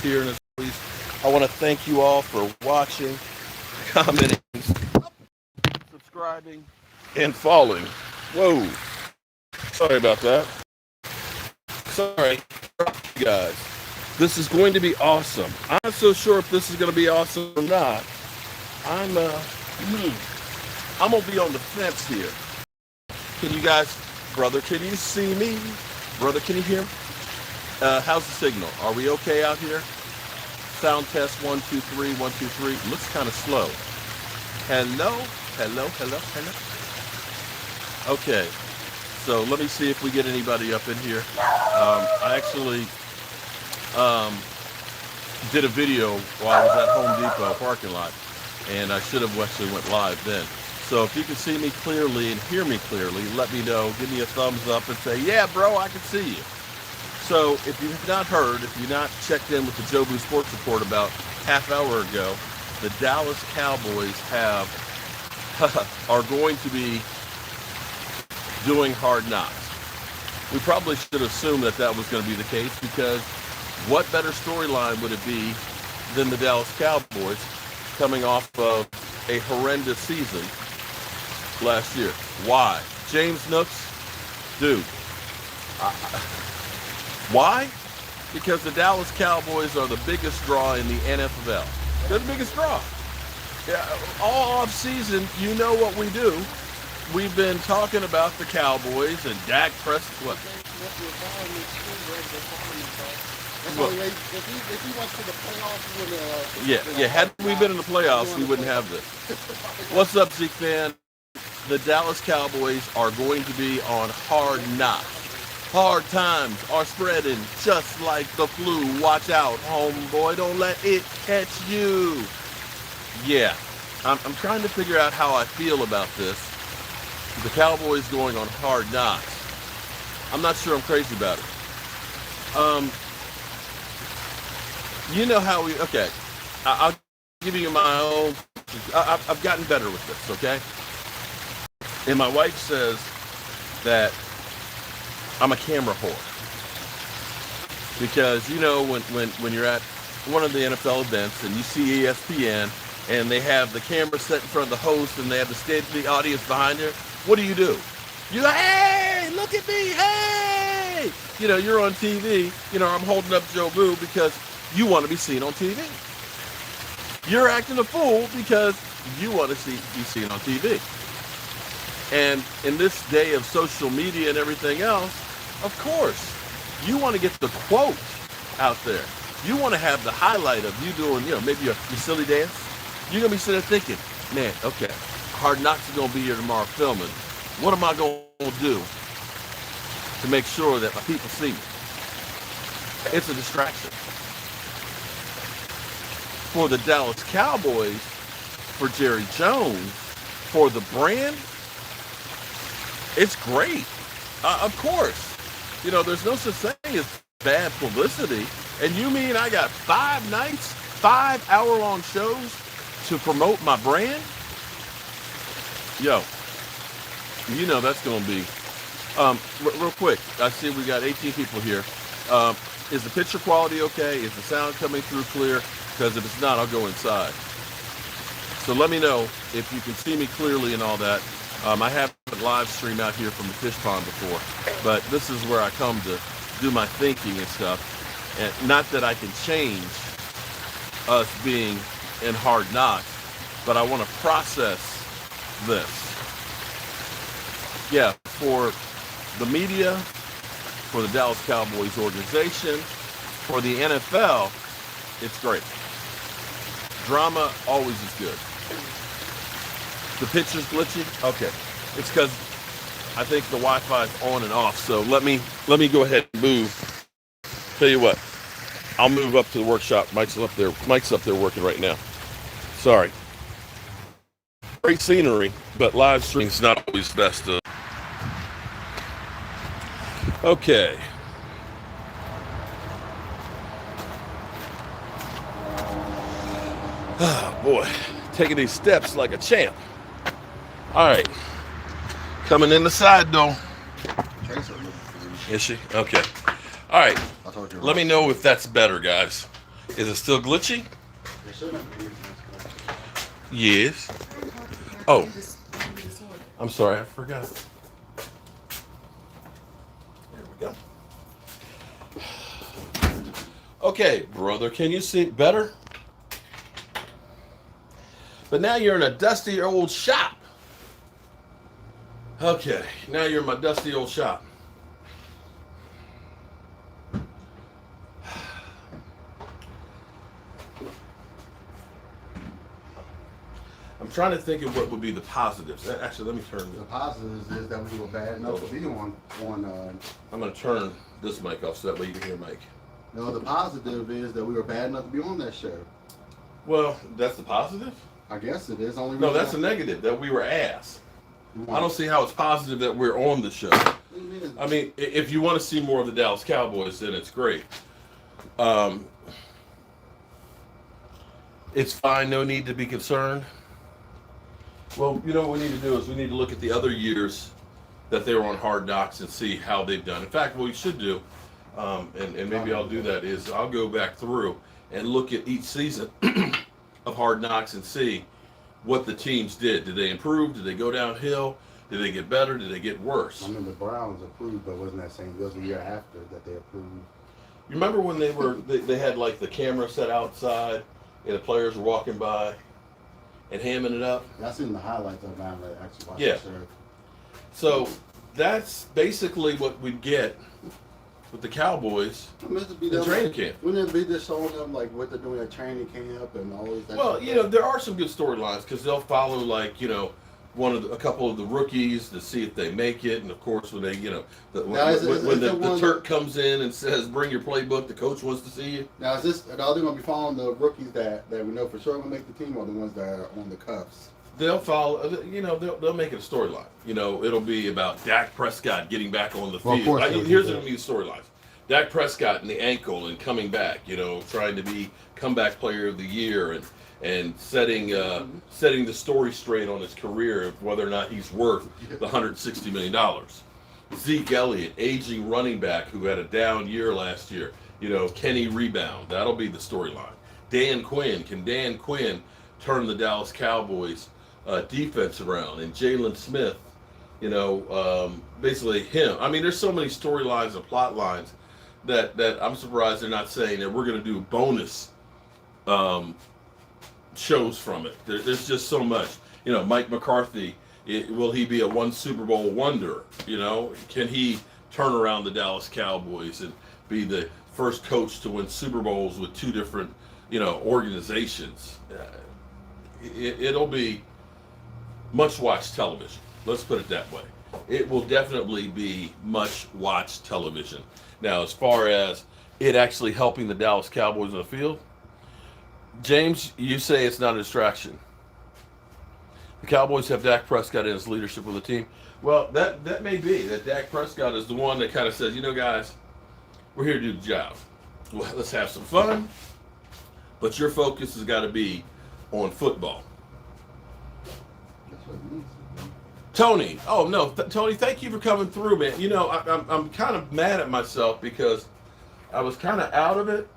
here. And as always, I want to thank you all for watching, commenting, subscribing, and following. Whoa. Sorry about that. Sorry, you guys. This is going to be awesome. I'm not so sure if this is going to be awesome or not. I'm gonna be on the fence here. Can you guys, brother? Can you see me, brother? Can you hear me? How's the signal? Are we okay out here? Sound test 1 2 3 1 2 3. Looks kind of slow. Hello, hello, hello, hello. Okay. So let me see if we get anybody up in here. I actually did a video while I was at Home Depot parking lot, and I should have actually went live then. So if you can see me clearly and hear me clearly, let me know. Give me a thumbs up and say, yeah, bro, I can see you. So if you've not heard, if you've not checked in with the Jobu Sports Report about half hour ago, the Dallas Cowboys are going to be doing Hard Knocks. We probably should assume that was going to be the case, because what better storyline would it be than the Dallas Cowboys coming off of a horrendous season last year? Why? James Nooks, dude. Why? Because the Dallas Cowboys are the biggest draw in the NFL. They're the biggest draw. Yeah, all off season, you know what we do. We've been talking about the Cowboys and Dak Prescott. What? If he went to the playoffs, he wouldn't. Yeah. Had we been in the playoffs, we wouldn't have this. What's up, Zeke fan? The Dallas Cowboys are going to be on Hard Knocks. Hard times are spreading just like the flu. Watch out, homeboy. Don't let it catch you. Yeah, I'm trying to figure out how I feel about this. The Cowboys going on Hard Knocks. I'm not sure I'm crazy about it. You know how we, okay, I'll give you my own, I've gotten better with this, okay? And my wife says that I'm a camera whore. Because, you know, when you're at one of the NFL events and you see ESPN and they have the camera set in front of the host and they have the audience behind her, what do? You're like, hey, look at me, hey! You know, you're on TV. You know, I'm holding up Jobu because you want to be seen on TV. You're acting a fool because you want to be seen on TV. And in this day of social media and everything else, of course, you want to get the quote out there. You want to have the highlight of you doing, you know, maybe your silly dance. You're going to be sitting there thinking, man, okay, Hard Knocks is going to be here tomorrow filming. What am I going to do to make sure that my people see me? It's a distraction. For the Dallas Cowboys, for Jerry Jones, for the brand, it's great. Of course. You know, there's no such thing as bad publicity. And you mean I got 5 nights, 5 hour-long shows to promote my brand? Yo, you know that's going to be. Real quick, I see we got 18 people here. Is the picture quality okay? Is the sound coming through clear? Because if it's not, I'll go inside. So let me know if you can see me clearly and all that. I haven't live streamed out here from the fish pond before, but this is where I come to do my thinking and stuff. And not that I can change us being in Hard Knocks, but I want to process this. Yeah, for the media, for the Dallas Cowboys organization, for the NFL, it's great. Drama always is good. The picture's glitchy? Okay. It's because I think the Wi-Fi is on and off. So let me go ahead and move. Tell you what, I'll move up to the workshop. Mike's up there working right now. Sorry. Great scenery, but live streaming's not always best. Okay. Oh boy, taking these steps like a champ. All right, coming in the side door. Is she? Okay. All right. Let me know if that's better, guys. Is it still glitchy? It shouldn't be. Yes. Oh, I'm sorry, I forgot. There we go. Okay, brother, can you see better? But now you're in a dusty old shop. Okay, now you're in my dusty old shop. I'm trying to think of what would be the positives. Actually, let me turn The positives is that we were bad enough to be on. I'm going to turn this mic off so that way you can hear Mike. No, the positive is that we were bad enough to be on that show. Well, that's the positive? I guess it is. Only No, that's the negative, that we were ass. I don't see how it's positive that we're on the show. I mean, if you want to see more of the Dallas Cowboys, then it's great. It's fine, no need to be concerned. Well, you know what we need to do is we need to look at the other years that they were on Hard Knocks and see how they've done. In fact, what we should do, and maybe I'll do that, is I'll go back through and look at each season of Hard Knocks and see what the teams did. Did they improve? Did they go downhill? Did they get better? Did they get worse? I mean, the Browns approved, but wasn't that same? It was the year after that they approved. You remember when they had like the camera set outside and the players were walking by and hamming it up? I seen the highlights of that. I actually watched Yeah. the show. So that's basically what we get with the Cowboys in training camp. Wouldn't it be just showing them like what they're doing at training camp and all these? Well, you know, there are some good storylines because they'll follow like, you know, a couple of the rookies to see if they make it, and of course when they, you know, when the Turk comes in and says, "Bring your playbook," the coach wants to see you. Now, are they going to be following the rookies that we know for sure will make the team, or the ones that are on the cuffs? They'll follow, you know, they'll make it a storyline. You know, it'll be about Dak Prescott getting back on the field. Here's going to be the storylines: Dak Prescott and the ankle and coming back. You know, trying to be comeback player of the year and setting the story straight on his career of whether or not he's worth the $160 million. Zeke Elliott, aging running back who had a down year last year. You know, can he rebound? That'll be the storyline. Dan Quinn, can Dan Quinn turn the Dallas Cowboys defense around? And Jalen Smith, you know, basically him. I mean, there's so many storylines and plot lines that I'm surprised they're not saying that we're going to do bonus shows from it. There's just so much. You know, Mike McCarthy, will he be a one Super Bowl wonder? You know, can he turn around the Dallas Cowboys and be the first coach to win Super Bowls with two different, you know, organizations? It'll be much watched television. Let's put it that way. It will definitely be much watched television. Now, as far as it actually helping the Dallas Cowboys on the field, James, you say it's not a distraction. The Cowboys have Dak Prescott in his leadership of the team. Well, that may be that Dak Prescott is the one that kind of says, you know, guys, we're here to do the job. Well, let's have some fun, but your focus has got to be on football. That's what it means. Tony, oh no, Tony, thank you for coming through, man. You know, I'm kind of mad at myself because I was kind of out of it.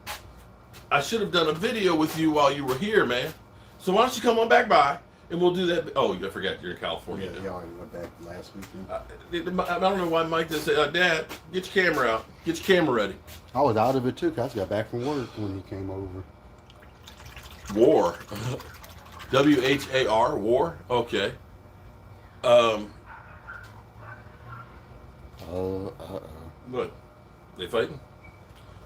I should have done a video with you while you were here, man. So why don't you come on back by and we'll do that. Oh, I forgot you're in California. Yeah, he already went back last weekend. I don't know why Mike didn't say, Dad, get your camera out. Get your camera ready. I was out of it too, because I just got back from work when he came over. War. WHAR, war? Okay. What? They fighting?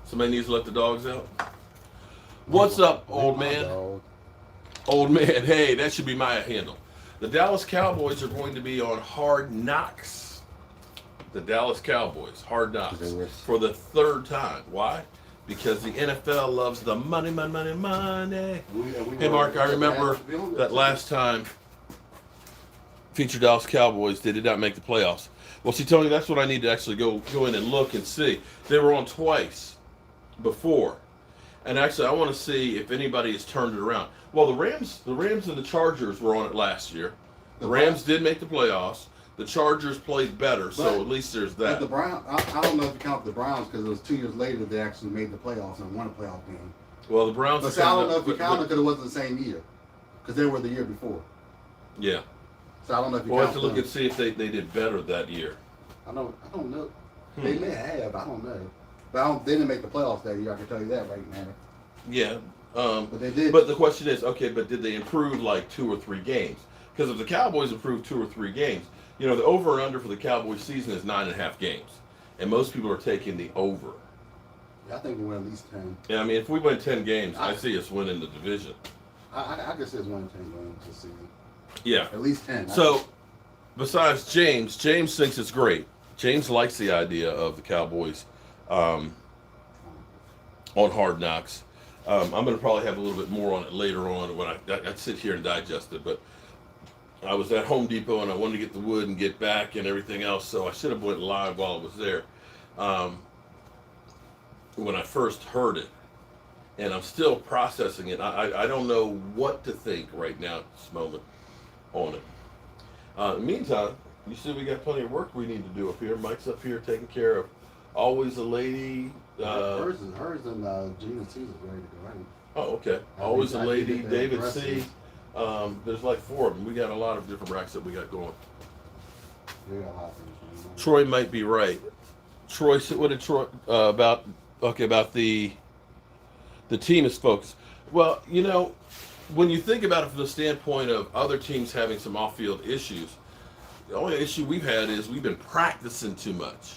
Somebody needs to let the dogs out? What's up, old man? Old man, hey, that should be my handle. The Dallas Cowboys are going to be on Hard Knocks. The Dallas Cowboys, Hard Knocks, for the third time. Why? Because the NFL loves the money, money, money, money. Hey, Mark, I remember that last time featured Dallas Cowboys, they did not make the playoffs. Well, see, Tony, that's what I need to actually go in and look and see. They were on twice before. And actually, I want to see if anybody has turned it around. Well, the Rams and the Chargers were on it last year. The Rams did make the playoffs. The Chargers played better, so at least there's that. The Browns, I don't know if you count the Browns because it was 2 years later they actually made the playoffs and won a playoff game. Well, the Browns. But see, I don't know if you count it because it wasn't the same year, because they were the year before. Yeah. So I don't know if you We'll count have to look them. and see if they did better that year. I don't know. They may have. I don't know. But they didn't make the playoffs that year. I can tell you that right now. Yeah. But they did. But the question is, okay, but did they improve like 2 or 3 games? Because if the Cowboys improved 2 or 3 games, the over and under for the Cowboys season is 9.5 games, and most people are taking the over. Yeah, I think we win at least 10. Yeah, I mean, if we win 10 games, I see us winning the division. I guess there's 1 10 games this season. Yeah. At least 10. So, besides James thinks it's great. James likes the idea of the Cowboys on Hard Knocks. I'm going to probably have a little bit more on it later on when I sit here and digest it. But I was at Home Depot and I wanted to get the wood and get back and everything else, so I should have went live while I was there when I first heard it. And I'm still processing it. I don't know what to think right now at this moment on it. In the meantime, you see we got plenty of work we need to do up here. Mike's up here taking care of Always a Lady. Hers and Gina C's is ready to go. Right? Oh, okay. Always a Lady, David C. There's like 4 of them. We got a lot of different racks that we got going. We got a lot of things. Troy might be right. Troy, what did Troy about the team is focused. Well, when you think about it from the standpoint of other teams having some off-field issues, the only issue we've had is we've been practicing too much.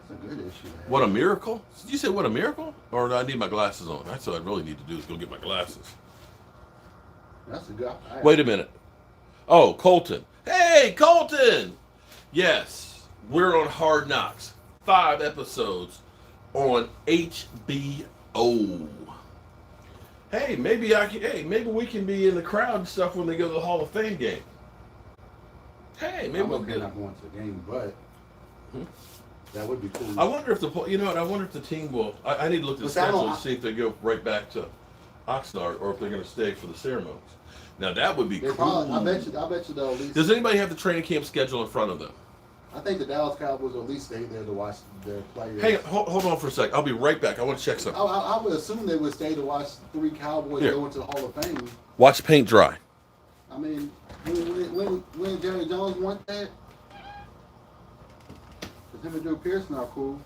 That's a good issue. Man. What a miracle! Did you say what a miracle? Or do I need my glasses on? That's what I really need to do is go get my glasses. That's a good. Wait a minute. Oh, Colton. Hey, Colton! Yes, we're on Hard Knocks. 5 episodes on HBO. Hey, maybe we can be in the crowd and stuff when they go to the Hall of Fame game. Hey, maybe we'll not going to the game, but that would be cool. I wonder if I wonder if the team will. I need to look at the schedule and see if they go right back to Oxnard or if they're going to stay for the ceremonies. Now that would be cool. Probably, I bet you they'll at least. Does anybody have the training camp schedule in front of them? I think the Dallas Cowboys will at least stay there to watch their players. Hey, hold on for a sec. I'll be right back. I want to check something. I would assume they would stay to watch 3 Cowboys go into the Hall of Fame. Watch paint dry. I mean, when Jerry Jones want that, because him and Drew Pearson are cool.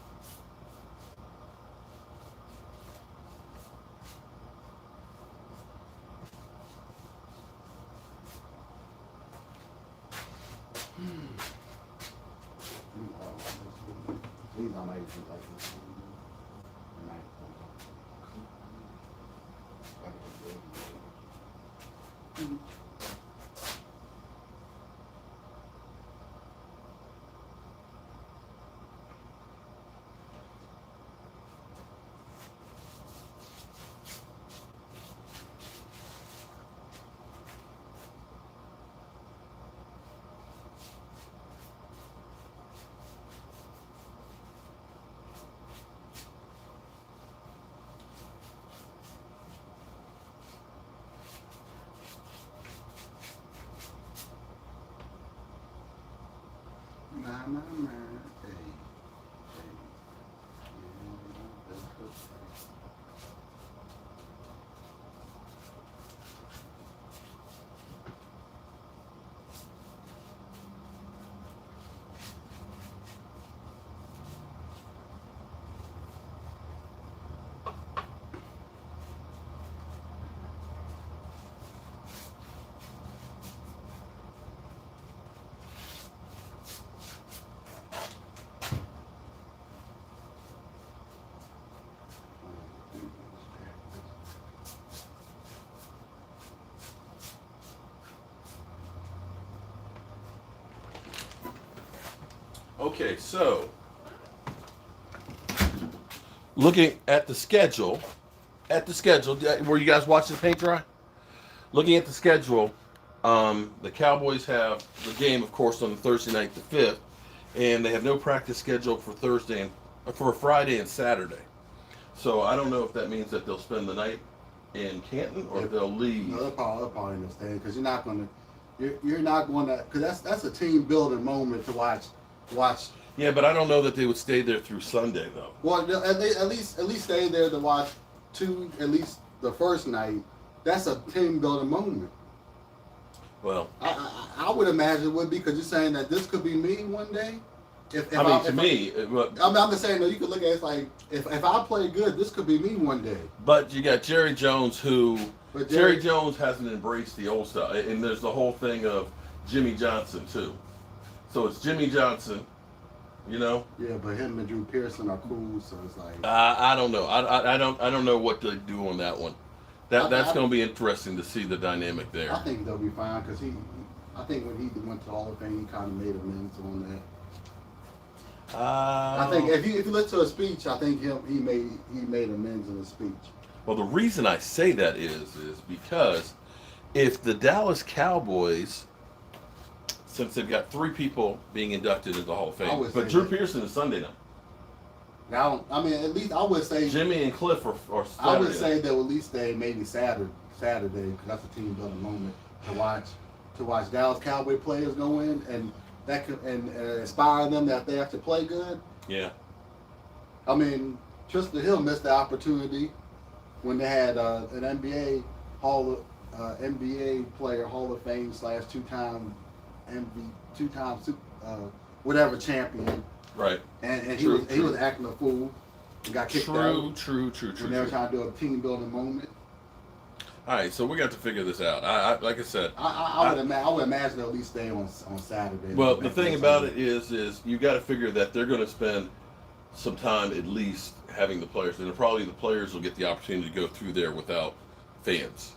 Okay, so looking at the schedule, were you guys watching the paint dry? Looking at the schedule, the Cowboys have the game, of course, on Thursday night, the 5th, and they have no practice scheduled for Friday and Saturday. So I don't know if that means that they'll spend the night in Canton or if they'll leave. No, they'll probably understand because you're not going to, because that's a team building moment to watch. Yeah, but I don't know that they would stay there through Sunday though. Well, at least stay there to watch at least the first night, that's a team building moment. Well, I would imagine it would be because you're saying that this could be me one day. I'm just saying that you could look at it like if I play good, this could be me one day. but you got Jerry Jones But Jerry Jones hasn't embraced the old style, and there's the whole thing of Jimmy Johnson too. So it's Jimmy Johnson, you know. Yeah, but him and Drew Pearson are cool, so it's like I don't know. I don't know what to do on that one. That's going to be interesting to see the dynamic there. I think they'll be fine because I think when he went to the Hall of Fame, he kind of made amends on that. I think if you listen to a speech, I think he made amends in the speech. Well, the reason I say that is because if the Dallas Cowboys, since they've got 3 people being inducted into the Hall of Fame, but Drew Pearson is Sunday night. Now, I mean, at least I would say Jimmy and Cliff are Saturday. I would say that at least they maybe Saturday because that's a team building moment to watch Dallas Cowboy players go in and that could and inspire them that they have to play good. Yeah. I mean, Tristan Hill missed the opportunity when they had an NBA player Hall of Fame / 2-time whatever champion. Right. And he was acting a fool and got kicked out. True. When they were trying to do a team building moment. All right, so we got to figure this out. Like I said, I would imagine they'll at least stay on Saturday. Well, the thing about it is you got to figure that they're going to spend some time at least having the players, and probably the players will get the opportunity to go through there without fans.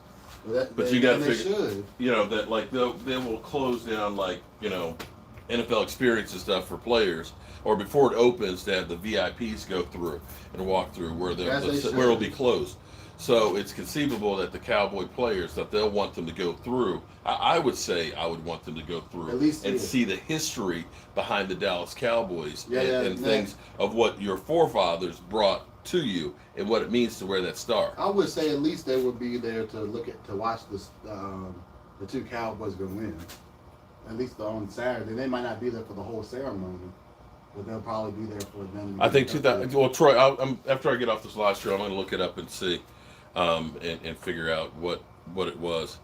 But you got to figure, you know, that like they will close down like NFL experience and stuff for players, or before it opens, to have the VIPs go through and walk through where it'll be closed. So it's conceivable that the Cowboy players that they'll want them to go through. I would say I would want them to go through at least and see the history behind the Dallas Cowboys and things of what your forefathers brought to you and what it means to wear that star. I would say at least they would be there to watch this the 2 Cowboys go in. At least on Saturday, they might not be there for the whole ceremony. But they'll probably be there for them. I think 2000. Well, Troy, after I get off this live show, I'm going to look it up and see, and figure out what it was.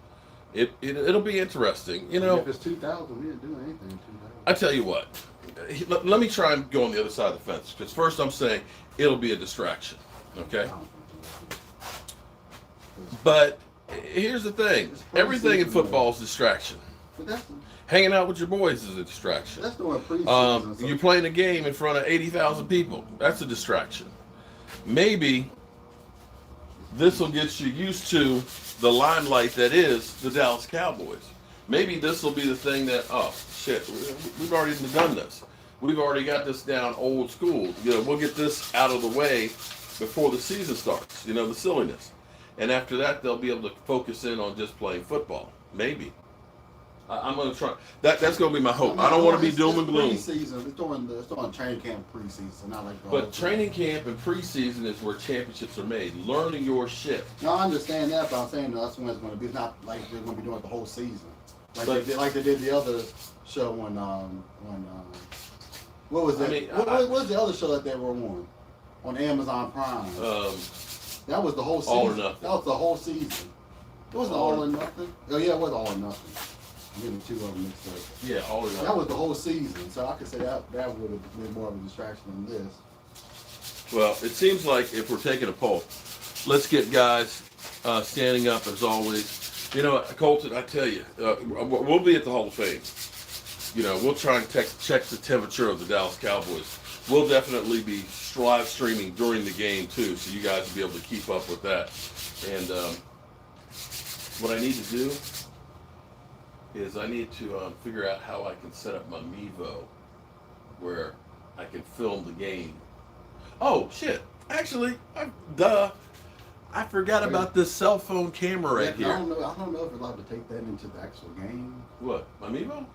It'll be interesting, you know. If it's 2000, we didn't do anything in 2000. I tell you what, let me try and go on the other side of the fence. Because first, I'm saying it'll be a distraction, okay? But here's the thing: everything in football is distraction. Hanging out with your boys is a distraction. That's doing preseason. You're playing a game in front of 80,000 people. That's a distraction. Maybe this will get you used to the limelight that is the Dallas Cowboys. Maybe this will be the thing that, oh, shit, we've already done this. We've already got this down old school. We'll get this out of the way before the season starts, the silliness. And after that, they'll be able to focus in on just playing football. Maybe. I'm going to try. That's going to be my hope. I don't want to be doom and gloom. Preseason. It's doing training camp preseason, not like. But training camp and preseason is where championships are made. Learning your shit. No, I understand that, but I'm saying that's when it's going to be. It's not like they're going to be doing it the whole season, like they did the other show when what was it? What was the other show that they were on Amazon Prime? That was the whole season. All or Nothing. That was the whole season. It wasn't All or Nothing. Oh yeah, it was All or Nothing. I'm getting 2 of them mixed up. Yeah, All or Nothing. That was the whole season, so I could say that would have been more of a distraction than this. Well, it seems like if we're taking a poll, let's get guys standing up as always. Colton, I tell you, we'll be at the Hall of Fame. We'll try and check the temperature of the Dallas Cowboys. We'll definitely be live streaming during the game too, so you guys will be able to keep up with that. And what I need to do is I need to figure out how I can set up my Mevo where I can film the game. Oh shit! Actually, I forgot about this cell phone camera right here. I don't know if you're allowed to take that into the actual game. What, my Mevo?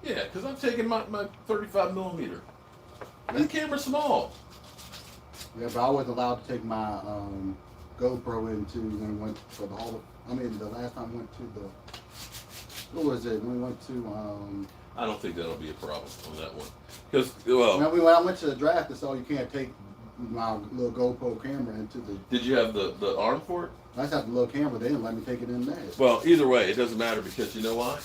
Yeah, because I'm taking my 35 millimeter. This camera's small. Yeah, but I wasn't allowed to take my GoPro into when we went for the Hall of. The last time we went to the. What was it? When we went to. I don't think that'll be a problem on that one. Because, well. When I went to the draft, it's all you can't take my little GoPro camera into the. Did you have the arm for it? I just have the little camera. They didn't let me take it in there. Well, either way, it doesn't matter because you know why?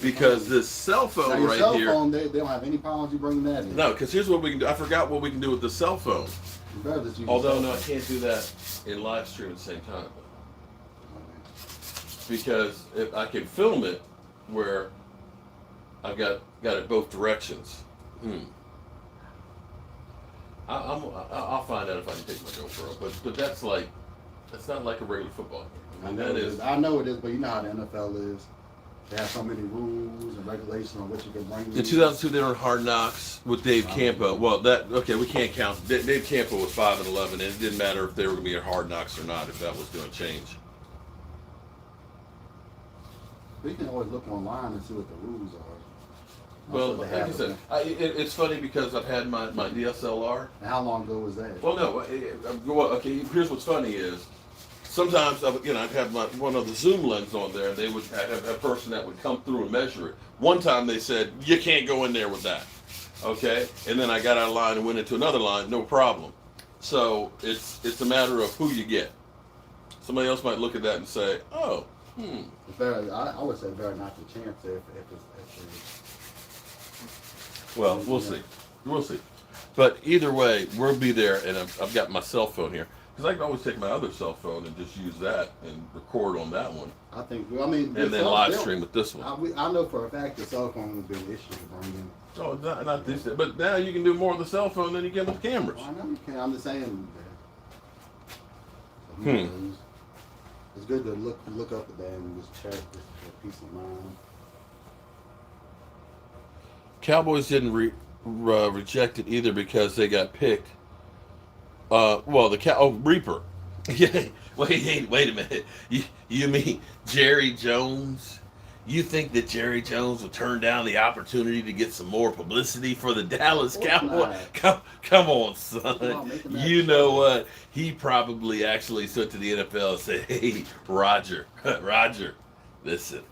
Because this cell phone now, your right cell here. phone, they don't have any problems you bringing that in. No, because here's what we can do. I forgot what we can do with the cell phone. You better just use Although, your no, I cell can't do that in live stream at the same time. Because if I can film it where I've got it both directions. I'll find out if I can take my GoPro, but that's not like a regular football game. I know it is, but you know how the NFL is. They have so many rules and regulations on what you can bring. In 2002, they were in Hard Knocks with Dave Campo. Well, we can't count. Dave Campo was 5-11, and it didn't matter if they were going to be at Hard Knocks or not, if that was going to change. We can always look online and see what the rules are. Well, like I said, it's funny because I've had my DSLR. And how long ago was that? Well, no. Okay, here's what's funny is sometimes I'd have one of the zoom lens on there, and they would have a person that would come through and measure it. One time they said, you can't go in there with that. Okay? And then I got out of line and went into another line, no problem. So it's a matter of who you get. Somebody else might look at that and say, oh, I would say better not to chance if well, we'll see. We'll see. But either way, we'll be there, and I've got my cell phone here. Because I can always take my other cell phone and just use that and record on that one. And then live stream with this one. I know for a fact the cell phone would be an issue to bring in. Oh, not this. But now you can do more with the cell phone than you can with cameras. Well, I know you can. I'm just saying. It's good to look up at that and just check just for peace of mind. Cowboys didn't reject it either because they got picked. Reaper. Yeah. Wait a minute. You mean Jerry Jones? You think that Jerry Jones would turn down the opportunity to get some more publicity for the Dallas Cowboys? Come on, son. You know what? He probably actually went to the NFL and said, hey, Roger, listen,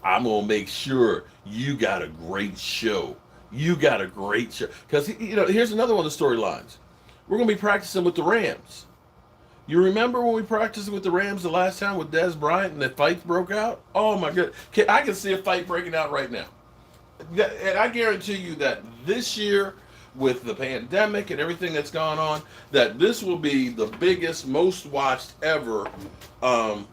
I'm going to make sure you got a great show. Because, here's another one of the storylines. We're going to be practicing with the Rams. You remember when we practiced with the Rams the last time with Dez Bryant and the fights broke out? Oh, my God. I can see a fight breaking out right now. And I guarantee you that this year, with the pandemic and everything that's gone on, that this will be the biggest, most watched ever Hard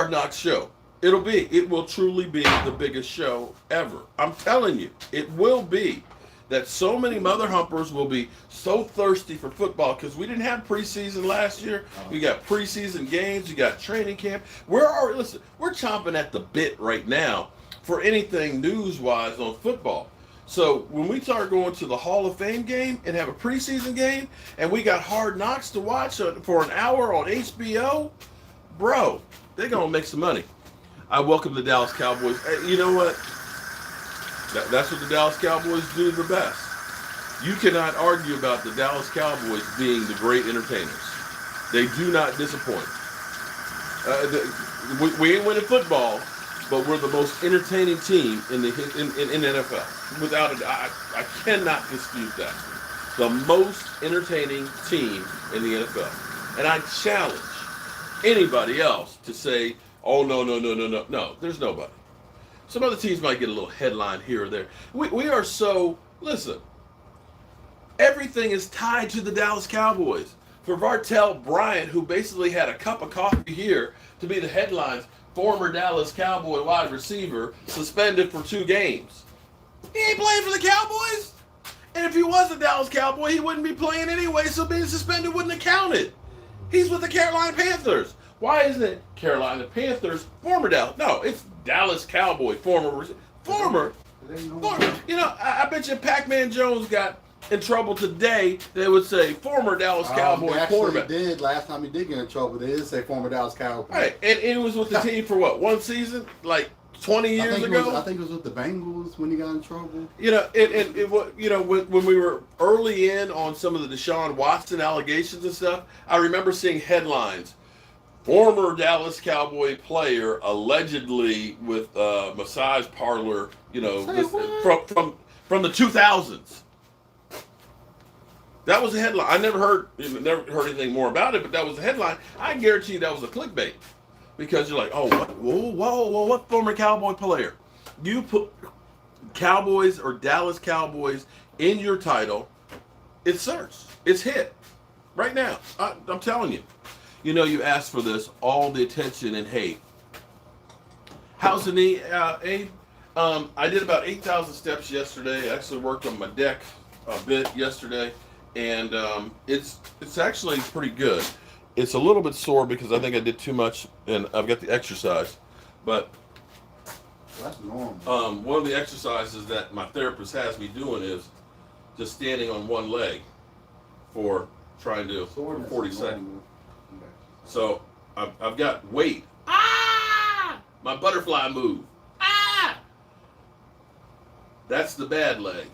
Knocks show. It will truly be the biggest show ever. I'm telling you, it will be. That so many mother humpers will be so thirsty for football because we didn't have preseason last year. We got preseason games. We got training camp. We're chomping at the bit right now for anything news-wise on football. So when we start going to the Hall of Fame game and have a preseason game and we got Hard Knocks to watch for an hour on HBO, bro, they're going to make some money. I welcome the Dallas Cowboys. Hey, you know what? That's what the Dallas Cowboys do the best. You cannot argue about the Dallas Cowboys being the great entertainers. They do not disappoint. We ain't winning football, but we're the most entertaining team in the NFL. Without it, I cannot dispute that. The most entertaining team in the NFL. And I challenge anybody else to say, oh, no, there's nobody. Some other teams might get a little headline here or there. We are so, listen, everything is tied to the Dallas Cowboys. For Vartel Bryant, who basically had a cup of coffee here to be the headlines, former Dallas Cowboy wide receiver, suspended for 2 games. He ain't playing for the Cowboys. And if he was a Dallas Cowboy, he wouldn't be playing anyway, so being suspended wouldn't have counted. He's with the Carolina Panthers. Why isn't it Carolina Panthers, former Dallas? No, it's Dallas Cowboy, former. I bet you Pac-Man Jones got in trouble today. They would say former Dallas Cowboy quarterback. Did last time he did get in trouble. They did say former Dallas Cowboy. Right, and he was with the team for what, 1 season, like 20 years ago. I think it was with the Bengals when he got in trouble. When we were early in on some of the Deshaun Watson allegations and stuff, I remember seeing headlines. Former Dallas Cowboy player allegedly with a massage parlor, from the 2000s. That was a headline. I never heard anything more about it, but that was a headline. I guarantee you that was a clickbait. Because you're like, oh, what? Whoa, what former Cowboy player? You put Cowboys or Dallas Cowboys in your title, it's searched. It's hit. Right now. I'm telling you. You know, you asked for this, all the attention and hate. How's the knee, Abe? I did about 8,000 steps yesterday. I actually worked on my deck a bit yesterday, and it's actually pretty good. It's a little bit sore because I think I did too much, and I've got the exercise. But That's normal. one of the exercises that my therapist has me doing is just standing on one leg for trying to for 40 seconds. Okay. So I've got weight. Ah! My butterfly move. Ah! That's the bad leg.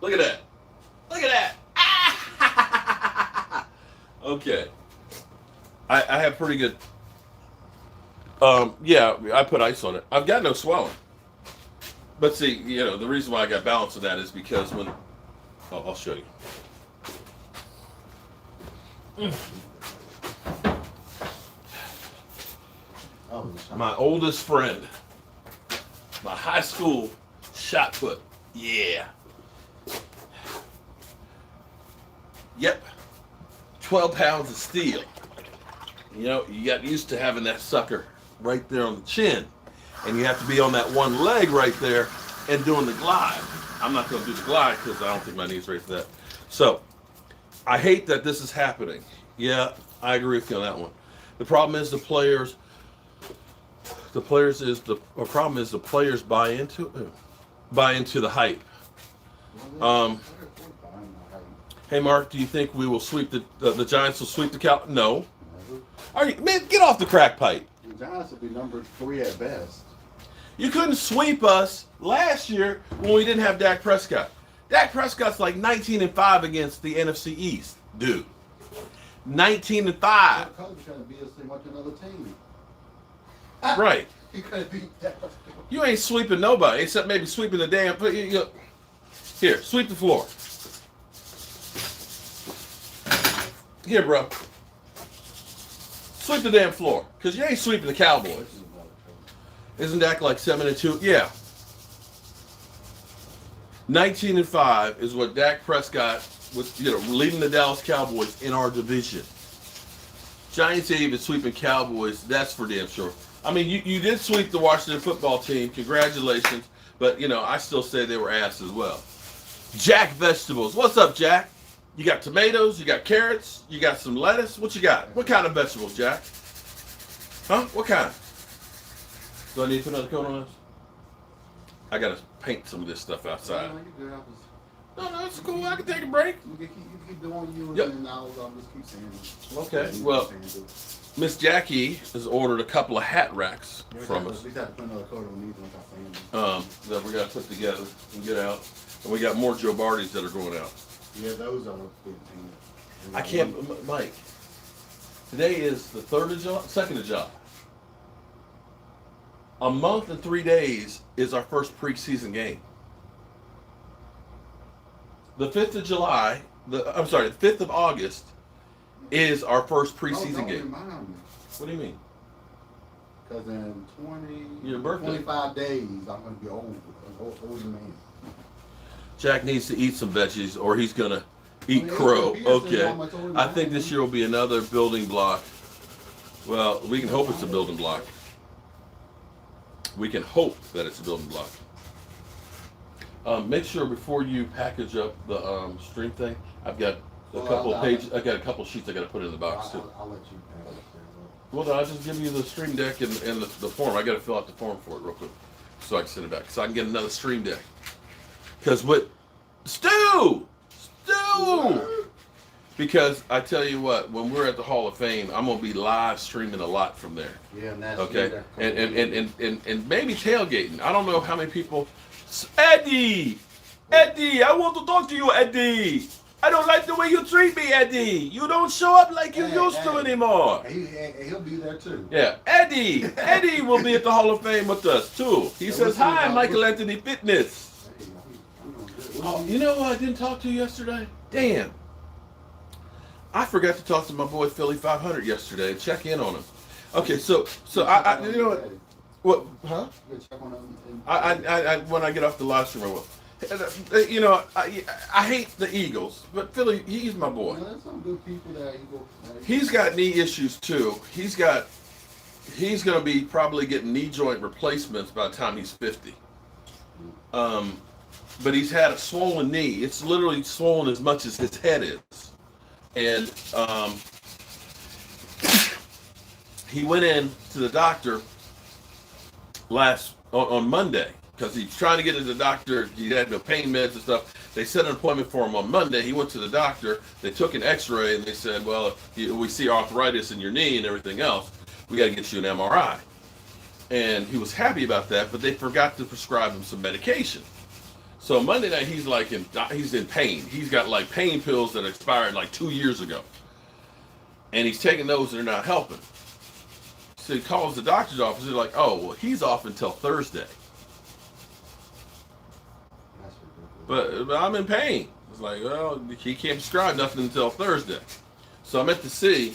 Look at that. Look at that. Ah! Okay. I have pretty good. Yeah, I put ice on it. I've got no swelling. But see, you know, the reason why I got balance on that is because when I'll show you. My oldest friend, my high school shot put. Yeah. Yep. 12 pounds of steel. You know, you got used to having that sucker right there on the chin. And you have to be on that one leg right there and doing the glide. I'm not going to do the glide because I don't think my knee's ready for that. So, I hate that this is happening. Yeah, I agree with you on that one. The problem is the players buy into the hype. Hey Mark, do you think we will sweep the Giants will sweep the Cow? No. Are you, man, get off the crack pipe. The Giants will be number 3 at best. You couldn't sweep us last year when we didn't have Dak Prescott. Dak Prescott's like 19-5 against the NFC East, dude. 19-5. Coach trying to beat us to watch another team. Right. He couldn't beat that. You ain't sweeping nobody except maybe sweeping the damn. Here, sweep the floor. Here, bro. Sweep the damn floor, cause you ain't sweeping the Cowboys. Isn't Dak like 7-2? Yeah. 19-5 is what Dak Prescott was, leading the Dallas Cowboys in our division. Giants ain't even sweeping Cowboys. That's for damn sure. I mean, you did sweep the Washington football team. Congratulations. But, I still say they were ass as well. Jack Vegetables. What's up, Jack? You got tomatoes, you got carrots, you got some lettuce. What you got? What kind of vegetables, Jack? Huh? What kind? Do I need to put another coat on this? I got to paint some of this stuff outside. No, it's cool. I can take a break. You keep doing you, Yep. and I'll just keep saying it. Okay. Well, Miss Jackie has ordered a couple of hat racks from us. We got to put another coat on these once I say them. That we got to put together and get out. And we got more Joe Bardys that are going out. Yeah, those are good things. I can't, Mike. Today is the 3rd of July, 2nd of July. A month and 3 days is our first preseason game. The 5th of July, the 5th of August is our first preseason game. Remind me. What do you mean? Because in 20, Your birthday. 25 days, I'm going to be old, an older man. Jack needs to eat some veggies or he's going to eat crow. Okay. I think this year will be another building block. Well, we can hope it's a building block. We can hope that it's a building block. Make sure before you package up the stream thing, I've got a couple of pages. I got a couple of sheets I got to put in the box too. I'll let you pass it. Well, then I'll just give you the stream deck and the form. I got to fill out the form for it real quick so I can send it back. So I can get another stream deck. Because what? Stu! Because I tell you what, when we're at the Hall of Fame, I'm gonna be live streaming a lot from there. Yeah, and that's okay. And maybe tailgating. I don't know how many people. Eddie, I want to talk to you, Eddie. I don't like the way you treat me, Eddie. You don't show up like you used to anymore. He'll be there too. Yeah, Eddie will be at the Hall of Fame with us too. He says, "Hi, Michael Anthony Fitness." Oh, you know what I didn't talk to you yesterday? Damn. I forgot to talk to my boy Philly 500 yesterday and check in on him. Okay, so I you know what? Huh? When I get off the live stream, I will. You know, I hate the Eagles, but Philly, he's my boy. There's some good people that Eagles. He's got knee issues too. He's going to be probably getting knee joint replacements by the time he's 50. But he's had a swollen knee. It's literally swollen as much as his head is. And he went in to the doctor on Monday because he's trying to get to the doctor. He had no pain meds and stuff. They set an appointment for him on Monday. He went to the doctor. They took an X-ray and they said, "Well, we see arthritis in your knee and everything else. We got to get you an MRI." And he was happy about that, but they forgot to prescribe him some medication. So Monday night he's in pain. He's got like pain pills that expired like 2 years ago, and he's taking those and they're not helping. So he calls the doctor's office. They're like, "Oh, well, he's off until Thursday." But I'm in pain. It's like, well, he can't prescribe nothing until Thursday. So I'm at the C.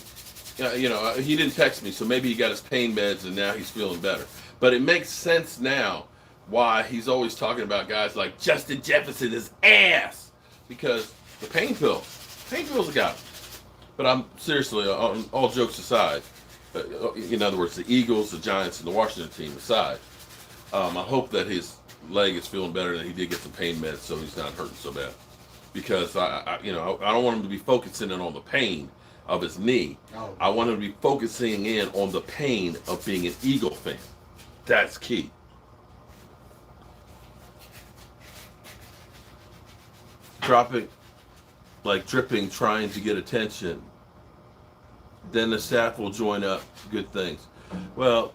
He didn't text me, so maybe he got his pain meds and now he's feeling better. But it makes sense now why he's always talking about guys like Justin Jefferson is ass, because the pain pills have got him. But I'm seriously, all jokes aside, in other words, the Eagles, the Giants, and the Washington team aside, I hope that his leg is feeling better, and he did get some pain meds, so he's not hurting so bad. Because I don't want him to be focusing in on the pain of his knee. Oh. I want him to be focusing in on the pain of being an Eagle fan. That's key. Dropping, like dripping, trying to get attention. Then the staff will join up. Good things. Well,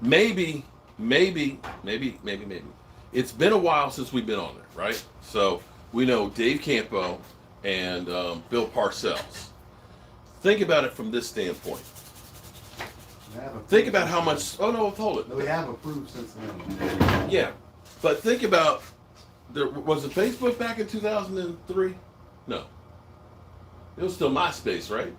maybe. It's been a while since we've been on there, right? So we know Dave Campo and Bill Parcells. Think about it from this standpoint. Think about how much. Oh no, hold it. We have approved since then. Yeah, but think about. Was it Facebook back in 2003? No. It was still MySpace, right?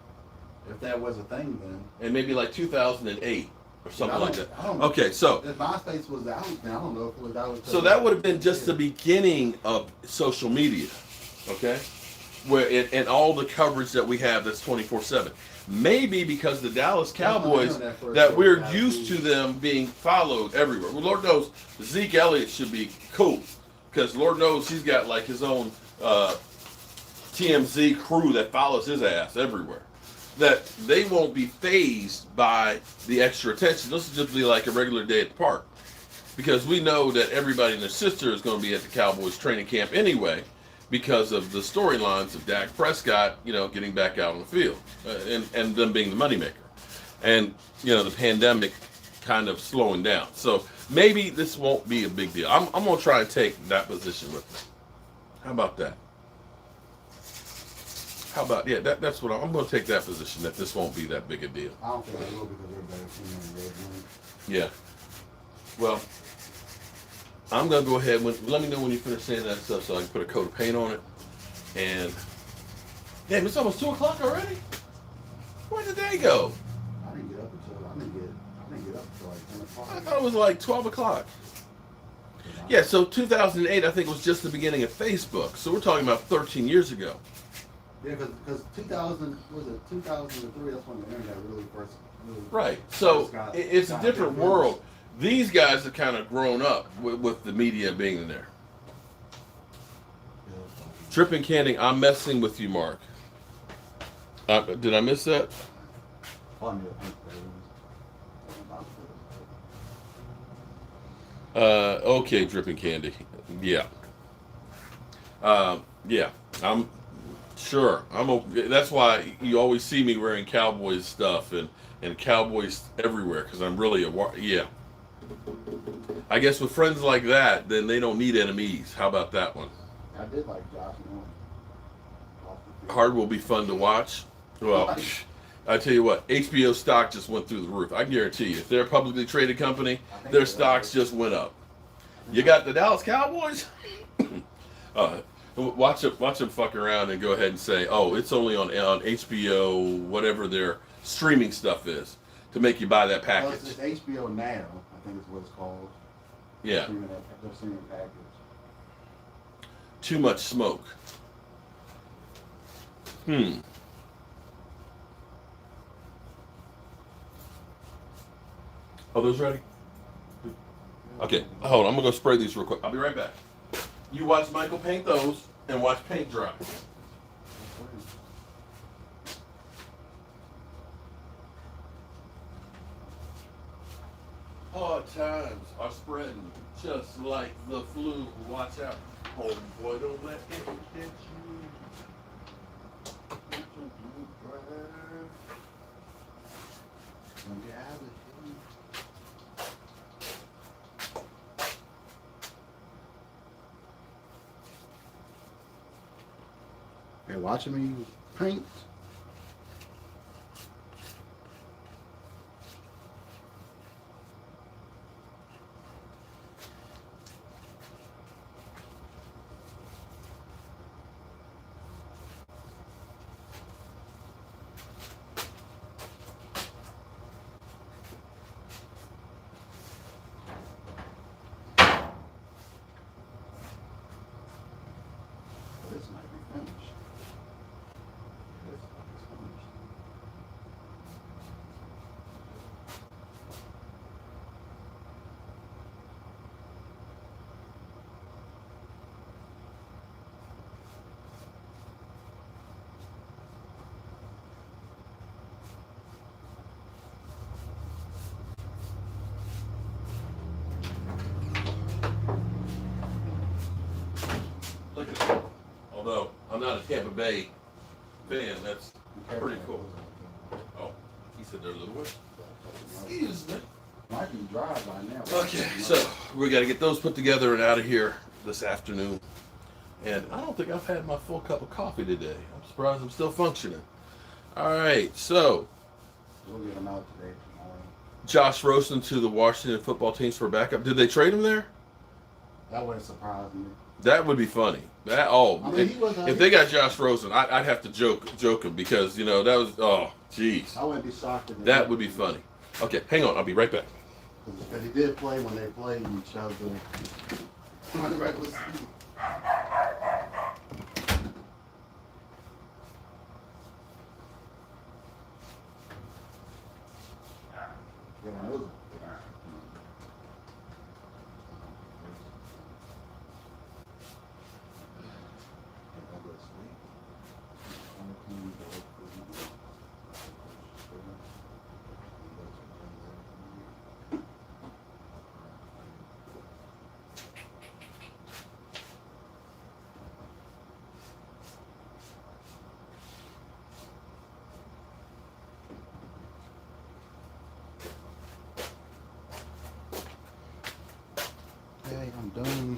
If that was a thing then. And maybe like 2008 or something like that. Okay, so if MySpace was out, I don't know if it was out. So that would have been just the beginning of social media, okay? And all the coverage that we have that's 24/7. Maybe because the Dallas Cowboys, that we're used to them being followed everywhere. Well, Lord knows Zeke Elliott should be cool, because Lord knows he's got like his own TMZ crew that follows his ass everywhere. That they won't be fazed by the extra attention. This is just be like a regular day at the park, because we know that everybody and their sister is going to be at the Cowboys training camp anyway, because of the storylines of Dak Prescott, getting back out on the field, and them being the moneymaker, and the pandemic kind of slowing down. So maybe this won't be a big deal. I'm going to try and take that position with me. How about that? How about, that's what I'm going to take that position, that this won't be that big a deal. I don't think it will, because they're a better team than the Red Wings. Yeah. Well, I'm going to go ahead. Let me know when you finish saying that stuff so I can put a coat of paint on it. And, damn, it's almost 2 o'clock already? Where did the day go? I didn't get up until like 10 o'clock. I thought it was like 12 o'clock. Yeah, so 2008, I think, was just the beginning of Facebook. So we're talking about 13 years ago. Yeah, because 2003, that's when the internet really first. Right. So it's a different world. These guys have kind of grown up with the media being in there. Dripping Candy, I'm messing with you, Mark. Did I miss that? Okay, Dripping Candy. Yeah. Yeah. I'm sure. I'm okay. That's why you always see me wearing Cowboys stuff and Cowboys everywhere, because I'm really yeah. I guess with friends like that, then they don't need enemies. How about that one? I did like Josh Norman. Hard will be fun to watch. Well, I tell you what, HBO stock just went through the roof. I guarantee you, if they're a publicly traded company, their stocks just went up. You got the Dallas Cowboys? Watch them fuck around and go ahead and say, "Oh, it's only on HBO, whatever their streaming stuff is," to make you buy that Well, package. it's HBO Now, I think is what it's called. Yeah, They're streaming package. too much smoke. Hmm. Are those ready? Okay, hold on. I'm gonna go spray these real quick. I'll be right back. You watch Michael paint those and watch paint dry. Hard times are spreading just like the flu. Watch out, homeboy, don't let it hit you. Hey, watching me paint. This might be finished. This is finished. Look at that. Although I'm not a Tampa Bay fan, that's pretty cool. Oh, he said they're a little wet. Excuse me. Might be dry by now. Okay, so we got to get those put together and out of here this afternoon. And I don't think I've had my full cup of coffee today. I'm surprised I'm still functioning. All right, so We'll get them out today, tomorrow. Josh Rosen to the Washington football teams for backup. Did they trade him there? That wouldn't surprise me. That would be funny. That I mean, if they got Josh Rosen, I'd have to joke him because that was jeez. I wouldn't be shocked if That would be funny. Okay, hang on. I'll be right back. Because he did play when they played each other on the regular season. Yeah, I know. Okay, I'm done.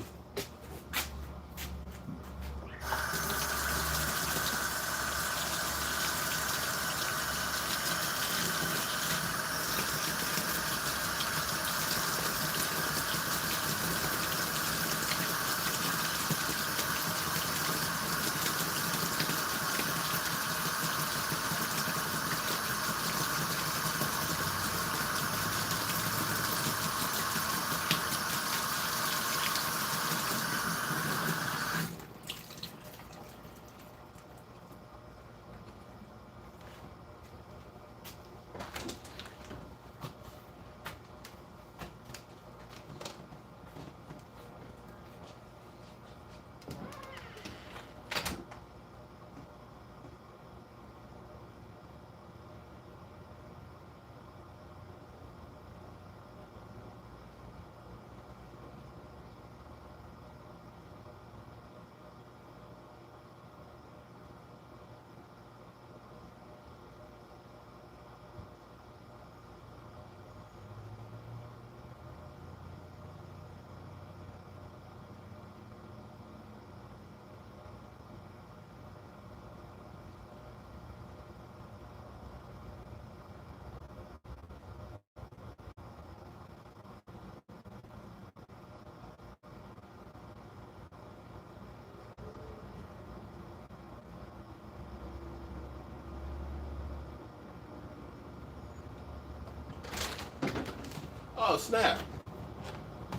Oh, snap.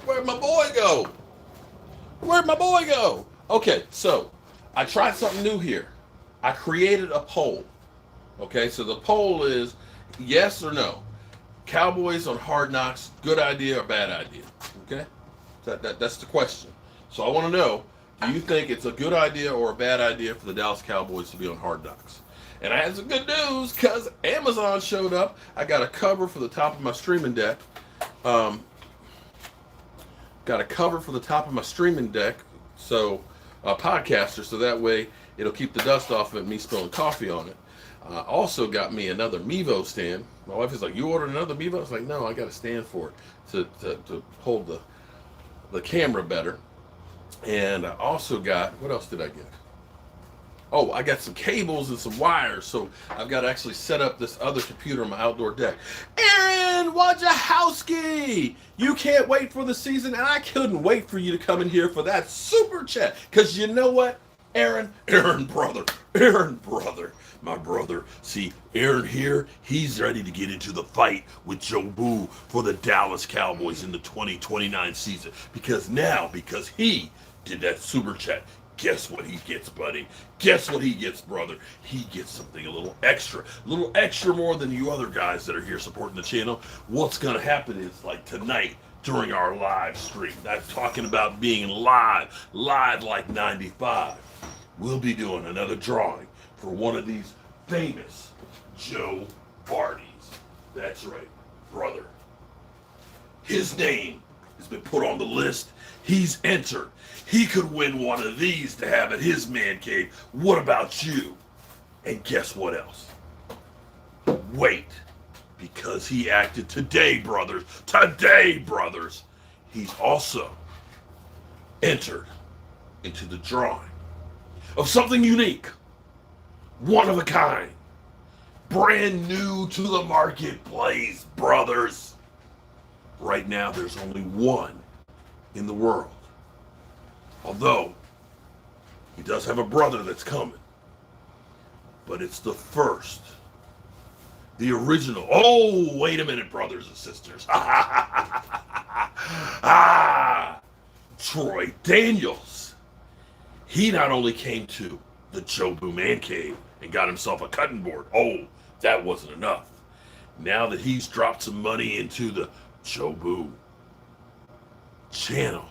Where'd my boy go? Where'd my boy go? Okay, so I tried something new here. I created a poll. Okay, so the poll is yes or no. Cowboys on Hard Knocks, good idea or bad idea? Okay, that's the question. So I want to know, do you think it's a good idea or a bad idea for the Dallas Cowboys to be on Hard Knocks? And I had some good news because Amazon showed up. I got a cover for the top of my streaming deck. Um, got a cover for the top of my streaming deck, so podcaster, so that way it'll keep the dust off of me spilling coffee on it. Also got me another Mevo stand. My wife is like, "You ordered another Mevo?" I was like, "No, I got a stand for it to hold the camera better." And I also got, what else did I get? Oh, I got some cables and some wires, so I've got to actually set up this other computer on my outdoor deck. Aaron Wojciechowski, you can't wait for the season, and I couldn't wait for you to come in here for that super chat, because you know what, Aaron brother, my brother. See, Aaron here, he's ready to get into the fight with Jobu for the Dallas Cowboys in the 2029 season, because he did that super chat. Guess what he gets, buddy? Guess what he gets, brother? He gets something a little extra more than you other guys that are here supporting the channel. What's going to happen is, like tonight, during our live stream, that's talking about being live like 95, we'll be doing another drawing for one of these famous Joe Bardies. That's right, brother. His name has been put on the list. He's entered. He could win one of these to have at his man cave. What about you? And guess what else? Wait, because he acted today, brothers. Today, brothers. He's also entered into the drawing of something unique, one of a kind, brand new to the marketplace, brothers. Right now, there's only one in the world. Although, he does have a brother that's coming. But it's the first. The original. Oh, wait a minute, brothers and sisters. Troy Daniels. He not only came to the Jobu Man Cave and got himself a cutting board. Oh, that wasn't enough. Now that he's dropped some money into the Jobu channel,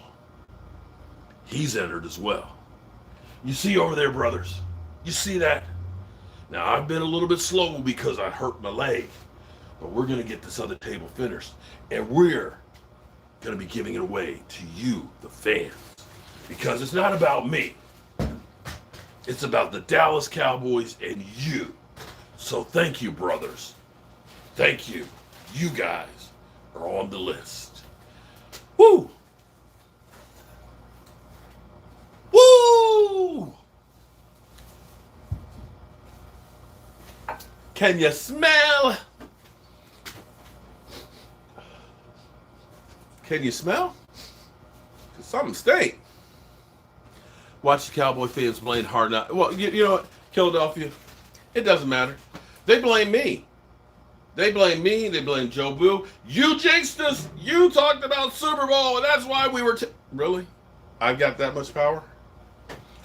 he's entered as well. You see over there, brothers? You see that? Now, I've been a little bit slow because I hurt my leg, but we're going to get this other table finished, and we're going to be giving it away to you, the fans, because it's not about me. It's about the Dallas Cowboys and you. So thank you, brothers. Thank you. You guys are on the list. Woo! Woo! Can you smell? Can you smell? Something stink. Watch the Cowboy fans blame hard not. Well, you know what, Philadelphia? It doesn't matter. They blame me. They blame me. They blame Jobu. You jinxed us. You talked about Super Bowl, and that's why we were. Really? I've got that much power?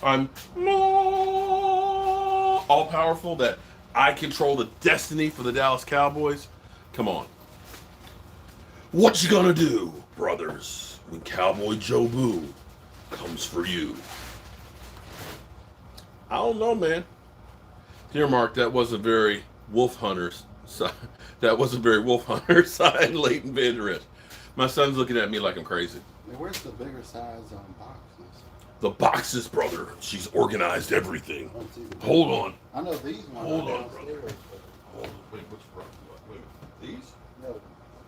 I'm all powerful that I control the destiny for the Dallas Cowboys? Come on. What you gonna do, brothers, when Cowboy Jobu comes for you? I don't know, man. Dear Mark, that wasn't very Wolf Hunters. That wasn't very Wolf Hunter side, Leighton Vander Esch. My son's looking at me like I'm crazy. Where's the bigger size boxes? The boxes, brother. She's organized everything. Hold on. I know these ones. Hold on, brother. Hold on. Wait, which box? Wait, these? No,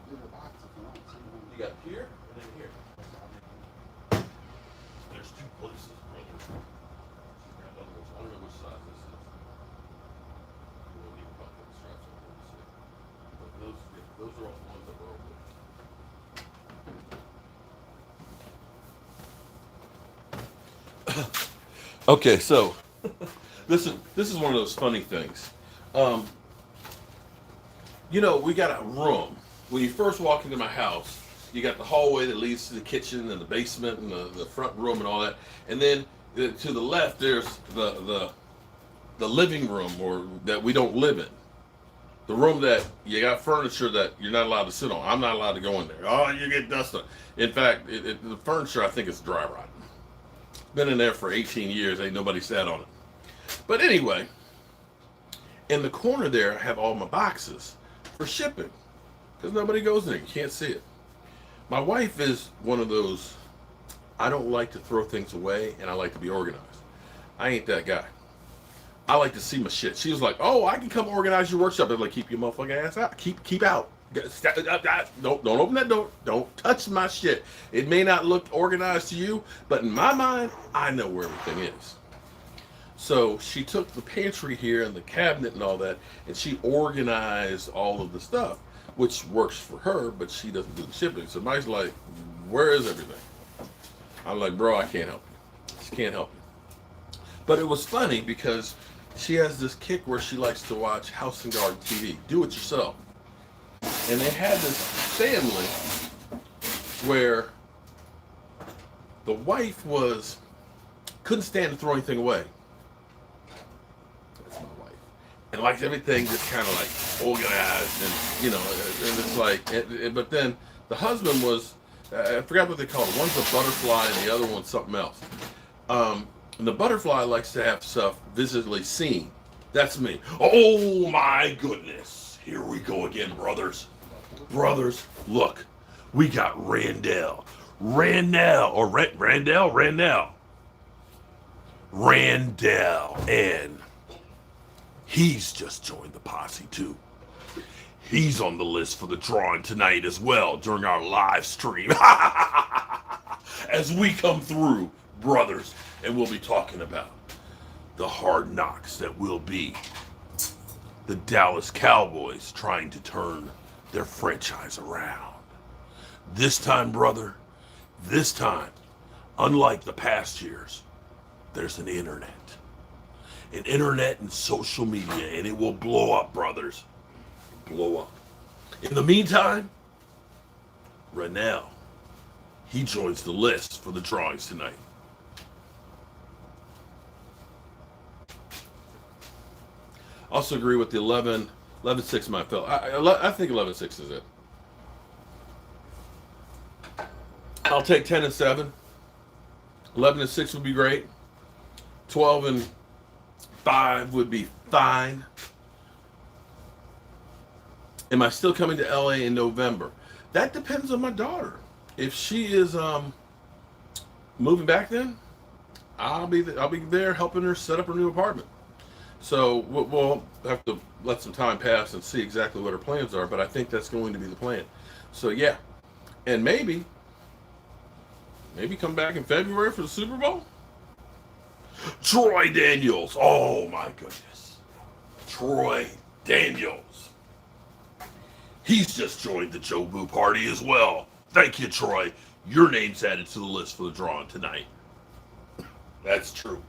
bigger boxes. I don't see them. You got here and then here. There's two places, brother. I don't know which size this is. We'll need to put the straps on there to see. But those are all the ones that were open. Okay, so this is one of those funny things. You know, we got a room. When you first walk into my house, you got the hallway that leads to the kitchen and the basement and the front room and all that. And then to the left, there's the living room, or that we don't live in. The room that you got furniture that you're not allowed to sit on. I'm not allowed to go in there. Oh, you get dust on. In fact, the furniture, I think, is dry rot. Been in there for 18 years. Ain't nobody sat on it. But anyway, in the corner there, I have all my boxes for shipping because nobody goes in there. You can't see it. My wife is one of those, I don't like to throw things away, and I like to be organized. I ain't that guy. I like to see my shit. She was like, "Oh, I can come organize your workshop." I'm like, "Keep your motherfucking ass out. Keep out. Don't open that door. Don't touch my shit. It may not look organized to you, but in my mind, I know where everything is." So she took the pantry here and the cabinet and all that, and she organized all of the stuff, which works for her, but she doesn't do the shipping. So Mike's like, "Where is everything?" I'm like, "Bro, I can't help you. She can't help you." But it was funny because she has this kick where she likes to watch House and Garden TV, do it yourself. And they had this family where the wife couldn't stand to throw anything away. That's my wife. And likes everything just kind of like organized and, and it's like, but then the husband was, I forgot what they call it. One's a butterfly and the other one's something else. And the butterfly likes to have stuff visibly seen. That's me. Oh my goodness. Here we go again, brothers. Brothers, look. We got Randell. And he's just joined the posse too. He's on the list for the drawing tonight as well during our live stream. As we come through, brothers, and we'll be talking about the hard knocks that will be the Dallas Cowboys trying to turn their franchise around. This time, brother, unlike the past years, there's an internet and social media, and it will blow up, brothers. Blow up. In the meantime, Rennell, he joins the list for the drawings tonight. Also agree with the 11-6 my felt. I think 11-6 is it. I'll take 10-7. 11-6 would be great. 12-5 would be fine. Am I still coming to LA in November? That depends on my daughter. If she is moving back then, I'll be there helping her set up her new apartment. So we'll have to let some time pass and see exactly what her plans are, but I think that's going to be the plan. So yeah, and maybe come back in February for the Super Bowl. Troy Daniels, oh my goodness, Troy Daniels. He's just joined the Jobu party as well. Thank you, Troy. Your name's added to the list for the drawing tonight. That's true.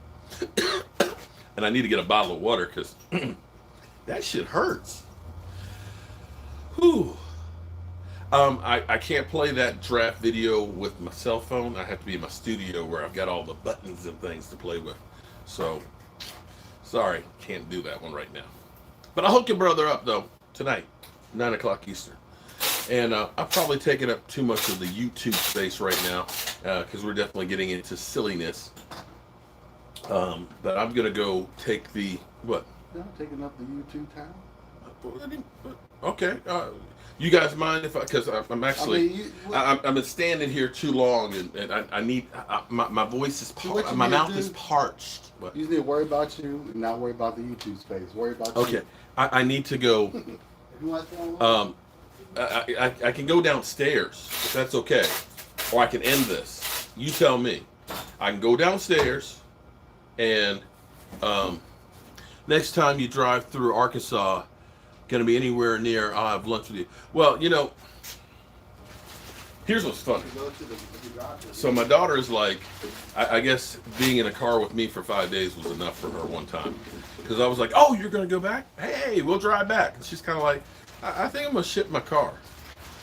And I need to get a bottle of water because that shit hurts. Whew. I can't play that draft video with my cell phone. I have to be in my studio where I've got all the buttons and things to play with. So, sorry, can't do that one right now. But I'll hook your brother up, though, tonight, 9 o'clock Eastern. And I've probably taken up too much of the YouTube space right now because we're definitely getting into silliness. But I'm going to go take the, what? You're not taking up the YouTube time? Okay. You guys mind if because I'm actually, I've been standing here too long and I need, my voice is parched, my mouth is parched. You need to worry about you and not worry about the YouTube space. Worry about you. Okay. I need to go, I can go downstairs if that's okay. Or I can end this. You tell me. I can go downstairs and next time you drive through Arkansas, going to be anywhere near, I'll have lunch with you. Well, here's what's funny. So my daughter is like, I guess being in a car with me for 5 days was enough for her one time. Because I was like, oh, you're going to go back? Hey, we'll drive back. And she's kind of like, I think I'm going to ship my car.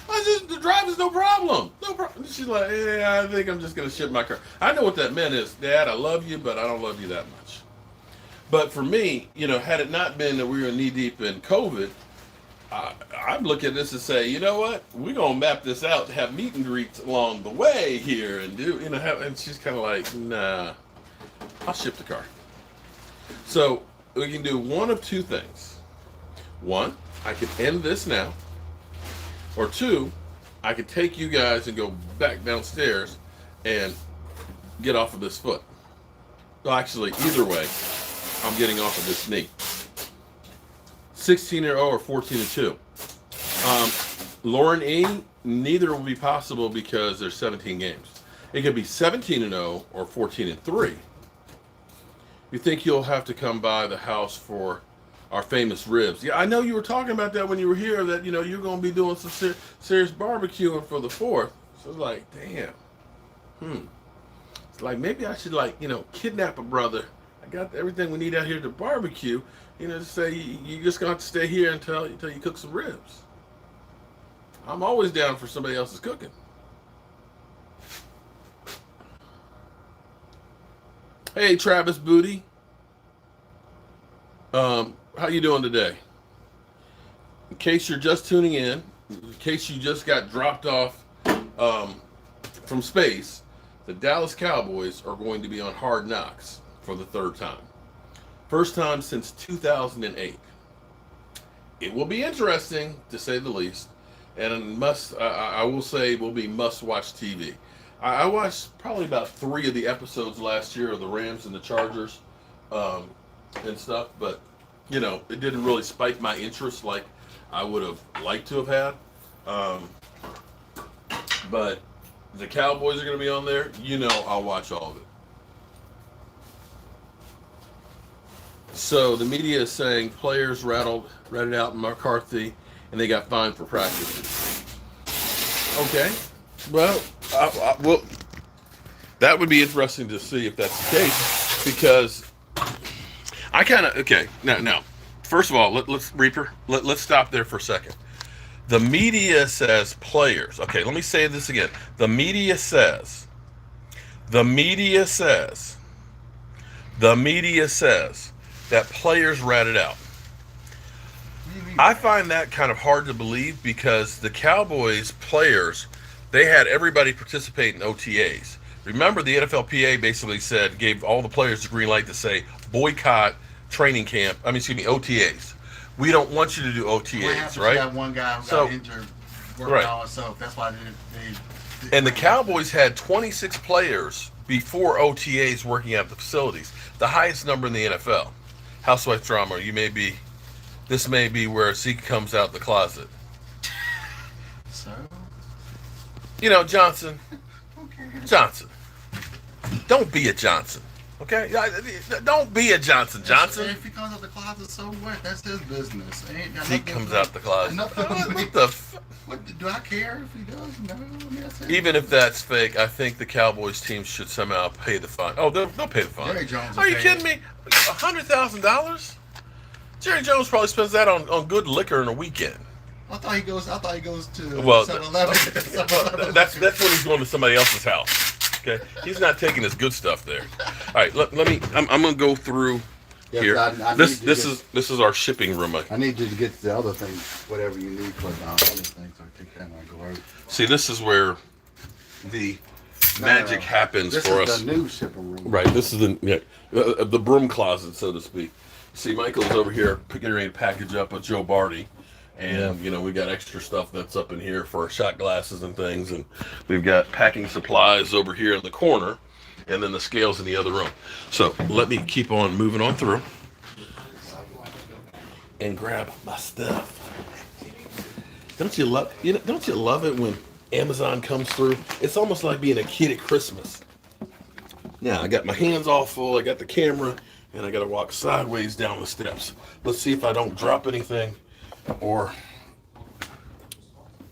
I said, the drive is no problem. No problem. She's like, yeah, I think I'm just going to ship my car. I know what that meant is, Dad, I love you, but I don't love you that much. But for me, had it not been that we were knee deep in COVID, I'd look at this and say, you know what? We're going to map this out, have meet and greets along the way here and and she's kind of like, nah, I'll ship the car. So we can do one of two things. One, I could end this now. Or two, I could take you guys and go back downstairs and get off of this foot. Well, actually, either way, I'm getting off of this knee. 16-0 or 14-2. Lauren E, neither will be possible because there's 17 games. It could be 17-0 or 14-3. You think you'll have to come by the house for our famous ribs? Yeah, I know you were talking about that when you were here, that you're going to be doing some serious barbecuing for the 4th. So it's like, damn. It's like, maybe I should kidnap a brother. I got everything we need out here to barbecue. To say you just going to have to stay here until you cook some ribs. I'm always down for somebody else's cooking. Hey, Travis Booty. How you doing today? In case you're just tuning in case you just got dropped off from space, the Dallas Cowboys are going to be on Hard Knocks for the 3rd time. First time since 2008. It will be interesting, to say the least, and I will say will be must-watch TV. I watched probably about 3 of the episodes last year of the Rams and the Chargers and stuff, but it didn't really spike my interest like I would have liked to have had. But the Cowboys are going to be on there. I'll watch all of it. So the media is saying players ratted out McCarthy, and they got fined for practices. Okay, well, that would be interesting to see if that's the case, because I kind of now. First of all, let's stop there for a second. The media says players. Okay, let me say this again. The media says that players ratted out. I find that kind of hard to believe, because the Cowboys players, they had everybody participate in OTAs. Remember, the NFLPA basically gave all the players the green light to say boycott training camp. OTAs. We don't want you to do OTAs, right? That one guy who got injured working on himself. That's why they and the Cowboys had 26 players before OTAs working at the facilities, the highest number in the NFL. Housewife drama. This may be where Zeke comes out the closet. So? Johnson. Johnson. Don't be a Johnson. Okay? Don't be a Johnson. If he comes out the closet, so what? That's his business. Zeke comes out the closet. What, do I care if he does? No. Even if that's fake, I think the Cowboys team should somehow pay the fine. Oh, they'll pay the fine. Jerry Jones. Are you kidding me? $100,000? Jerry Jones probably spends that on good liquor in a weekend. I thought he goes to 7-Eleven. That's when he's going to somebody else's house. Okay, he's not taking his good stuff there. All right, let me. I'm gonna go through here. This is our shipping room. I need you to get the other things, whatever you need for the other things. I take that and go out. See, this is where the magic happens for us. This is the new shipping room. Right. This is the broom closet, so to speak. See, Michael's over here getting ready to package up a Joe Barty. And, we got extra stuff that's up in here for shot glasses and things. And we've got packing supplies over here in the corner. And then the scales in the other room. So let me keep on moving on through. And grab my stuff. Don't you love it when Amazon comes through? It's almost like being a kid at Christmas. Now, I got my hands all full. I got the camera. And I got to walk sideways down the steps. Let's see if I don't drop anything or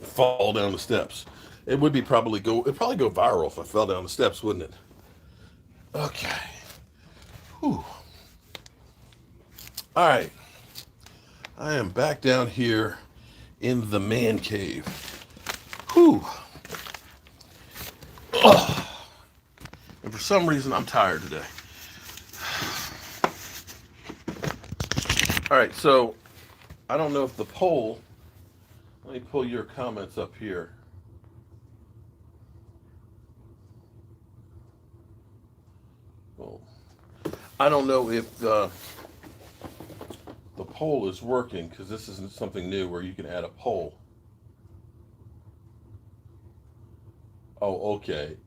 fall down the steps. It'd probably go viral if I fell down the steps, wouldn't it? Okay. Whew. All right. I am back down here in the man cave. Whew. Ugh. And for some reason, I'm tired today. All right, so I don't know if the poll, let me pull your comments up here. Oh, I don't know if the poll is working because this isn't something new where you can add a poll. Oh, okay.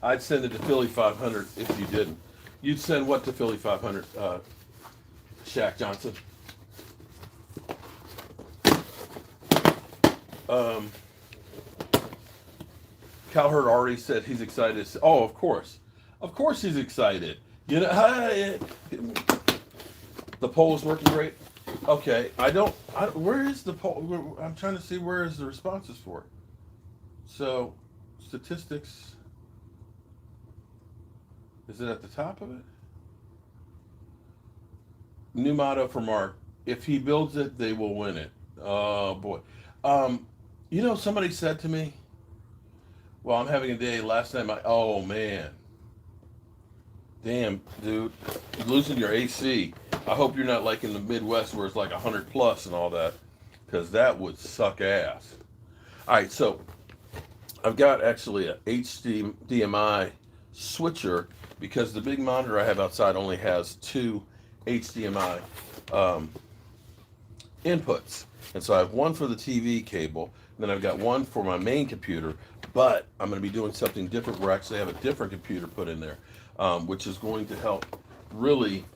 I'd send it to Philly 500 if you didn't. You'd send what to Philly 500, Shaq Johnson? Cowherd already said he's excited. Oh, of course. Of course he's excited. You know, the poll is working great. Okay, where is the poll? I'm trying to see where is the responses for it. So, statistics. Is it at the top of it? New motto for Mark: if he builds it, they will win it. Oh boy. You know, somebody said to me, well, I'm having a day last night. Oh man. Damn, dude. Losing your AC. I hope you're not like in the Midwest where it's like 100 plus and all that, because that would suck ass. All right, so I've got actually a HDMI switcher because the big monitor I have outside only has 2 HDMI inputs. And so I have one for the TV cable, and then I've got one for my main computer, but I'm going to be doing something different where I actually have a different computer put in there, which is going to help really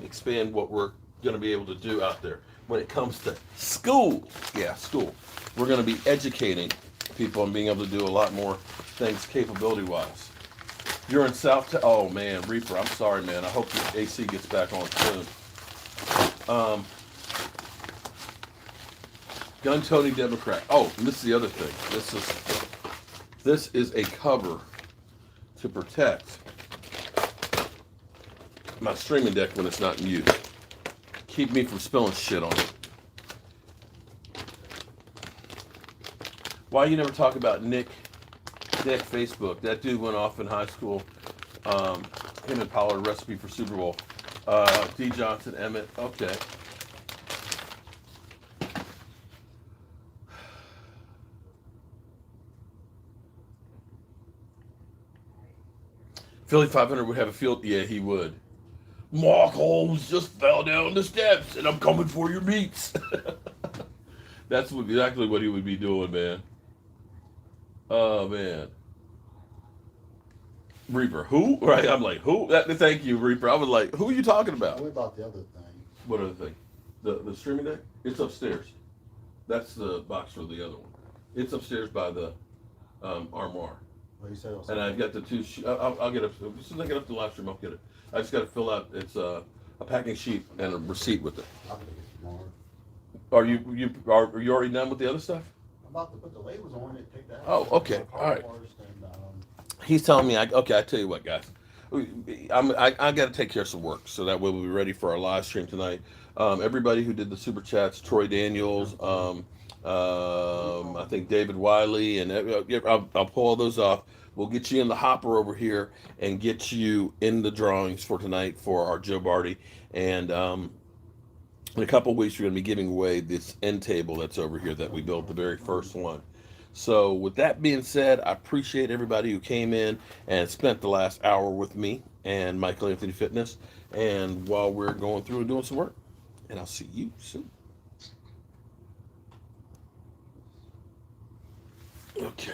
expand what we're going to be able to do out there when it comes to school. Yeah, school. We're going to be educating people and being able to do a lot more things capability-wise. You're in oh man, Reaper, I'm sorry, man. I hope the AC gets back on soon. Gun toting Democrat. Oh, and this is the other thing. This is a cover to protect my streaming deck when it's not in use. Keep me from spilling shit on it. Why you never talk about Nick Facebook? That dude went off in high school. Him and Pollard, recipe for Super Bowl. D. Johnson, Emmett. Okay. Philly 500 would have a field. Yeah, he would. Mark Holmes just fell down the steps, and I'm coming for your meats. That's exactly what he would be doing, man. Oh, man. Reaper, who? Right, I'm like, who? Thank you, Reaper. I was like, who are you talking about? What about the other thing? What other thing? The streaming deck? It's upstairs. That's the box for the other one. It's upstairs by the armoire. Well, you said it was and I've got the 2. I'll get up. As soon as I get up to the live stream, I'll get it. I just got to fill out. It's a packing sheet and a receipt with it. I'll get it tomorrow. Are you already done with the other stuff? I'm about to put the labels on it. Take that. Oh, okay. All right. And, He's telling me. Okay, I tell you what, guys. I got to take care of some work, so that way we'll be ready for our live stream tonight. Everybody who did the super chats, Troy Daniels, I think David Wiley, and I'll pull all those off. We'll get you in the hopper over here and get you in the drawings for tonight for our Joe Barty. And in a couple of weeks, we're going to be giving away this end table that's over here that we built, the very first one. So with that being said, I appreciate everybody who came in and spent the last hour with me and Michael Anthony Fitness. And while we're going through and doing some work, and I'll see you soon. Okay.